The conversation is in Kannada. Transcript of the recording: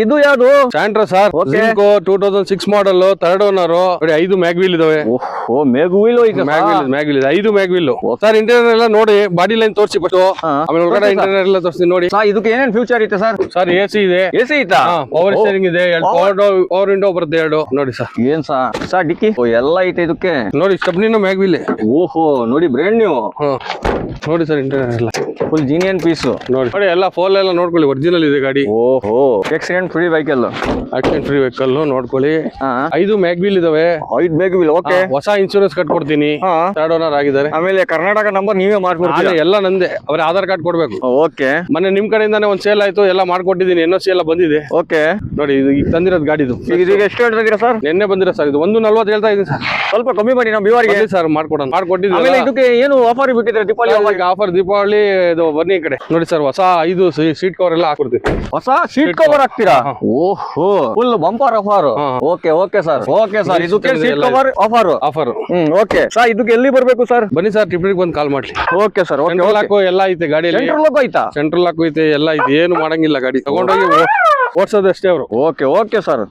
ಇದು ಯಾವುದು? Santro sir, Okay. 2006 ಮಾಡಲ್, 3rd ಓನರ್. ನೋಡಿ 5 ಮ್ಯಾಗ್ವೀಲ್ ಇದಾವೆ. ಓ ಮೇಗುವಿಲು ಈಗ ಮ್ಯಾಗ್ವೀಲ್ ಇದೆ, 5 ಮ್ಯಾಗ್ವೀಲ್. ಸರ್ ಇಂಟೀರಿಯರ್ ಎಲ್ಲ ನೋಡಿ, ಬಾಡಿ ಲೈನ್ ತೋರಿಸಿ ಫಸ್ಟ್, ಆಮೇಲೆ ಒಳಗಡೆ ಇಂಟೀರಿಯರ್ ಎಲ್ಲ ತೋರಿಸಿ ನೋಡಿ. ಇದಕ್ಕೆ ಏನೇನ್ ಫ್ಯೂಚರ್ ಐತೆ ಸರ್? ಸರ್ ಎಸಿ ಇದೆ, ಎಸಿ ಐತಾ? ಪವರ್ ಸ್ಟೇರಿಂಗ್ ಇದೆ, ಪವರ್ ವಿಂಡೋ ಬರುತ್ತೆ 2 ನೋಡಿ ಸರ್. ಏನ್ ಸಾ ಡಿಕ್ಕಿ ಎಲ್ಲ ಐತೆ ಇದಕ್ಕೆ. ನೋಡಿ ಸ್ಟೆಪ್ನಿನ ಮ್ಯಾಗ್ವೀಲ್. ಓಹೋ ನೋಡಿ ಬ್ರ್ಯಾಂಡ್ ನ್ಯೂ. ನೋಡಿ ಸರ್ ಇಂಟೀರಿಯರ್ ಎಲ್ಲ ಫುಲ್ ಜೀನಿಯನ್ ಪೀಸ್. ನೋಡಿ ಎಲ್ಲ ಫೋಲ್ ಎಲ್ಲ ನೋಡ್ಕೊಳ್ಳಿ, ಒರಿಜಿನಲ್ ಇದೆ ಗಾಡಿ. ಓಹೋ accident free vehicle. Accident free vehicle ನೋಡ್ಕೊಳ್ಳಿ. 5 ಮ್ಯಾಗ್ವೀಲ್ ಇದಾವೆ. 5 ಮ್ಯಾಗ್ವೀಲ್. ಓಕೆ, ಹೊಸ ಇನ್ಶೂರೆನ್ಸ್ ಕಟ್ಕೊಡ್ತೀನಿ. 3rd ಓನರ್ ಆಗಿದ್ದಾರೆ. ಆಮೇಲೆ ಕರ್ನಾಟಕ ನಂಬರ್ ನೀವೇ ಮಾಡ್ಕೊಡ್ತೀರಾ? ಎಲ್ಲ ನಂದೆ, ಅವ್ರ ಆಧಾರ್ ಕಾರ್ಡ್ ಕೊಡ್ಬೇಕು. ಓಕೆ, ಮೊನ್ನೆ ನಿಮ್ ಕಡೆಯಿಂದಾನೆ ಒಂದ್ ಸೇಲ್ ಆಯ್ತು, ಎಲ್ಲ ಮಾಡ್ಕೊಟ್ಟಿದ್ದೀನಿ. NOC ಎಲ್ಲ ಬಂದಿದೆ. ಓಕೆ, ನೋಡಿ ಇದು ಈಗ ತಂದಿರೋದು ಗಾಡಿದು. ಇದೀಗ ಎಷ್ಟು ಹೇಳ್ತಾ ಇದೀರಾ ಸರ್? ನಿನ್ನೆ ಬಂದಿರೋ ಸರ್, ಇದು 140 ಹೇಳ್ತಾ ಇದೀನಿ ಸರ್. ಸ್ವಲ್ಪ ಕಮ್ಮಿ ಮಾಡಿ ನಮ್ಮ ಬಿವಾರಿಗೆ ಸರ್ ಮಾಡ್ಕೊಡೋಣ, ಮಾಡ್ಕೊಟ್ಟಿದ್ದೀನಿ. ಆಮೇಲೆ ಇದಕ್ಕೆ ಏನು ಆಫರ್ ಬಿಟ್ಟಿದ್ರೆ ದೀಪಾವಳಿ ಆಫರ್? ದೀಪಾವಳಿ ಇದು ಬನ್ನಿ ಈ ಕಡೆ ನೋಡಿ ಸರ್, ಹೊಸ 5 ಸೀಟ್ ಕವರ್ ಎಲ್ಲ ಹಾಕೊಡ್ತೀವಿ. ಹೊಸ ಸೀಟ್ ಕವರ್ ಹಾಕ್ತೀರಾ? ಓಹೋ full bumper offer. Okay okay sir, okay sir, ಇದಕ್ಕೆ seat cover offer. Okay sir, ಇದಕ್ಕೆ ಎಲ್ಲಿ ಬರ್ಬೇಕು ಸರ್? ಬನ್ನಿ ಸರ್, ಟಿಪ್ಪಿಗೆ ಬಂದು ಕಾಲ್ ಮಾಡ್ಲಿ. ಓಕೆ ಸರ್, ಸೆಂಟ್ರಲ್ ಲಾಕ್ ಎಲ್ಲ ಐತೆ ಗಾಡಿಯಲ್ಲಿ. ಸೆಂಟ್ರಲ್ ಲಾಕ್ ಐತಾ? ಸೆಂಟ್ರಲ್ ಲಾಕ್ ಐತೆ, ಎಲ್ಲ ಐತೆ, ಏನು ಮಾಡಂಗಿಲ್ಲ ಗಾಡಿ. ತಗೊಂಡೋಗಿ ಓಡಿಸೋದಷ್ಟೇ ಅವರು. Okay okay sir.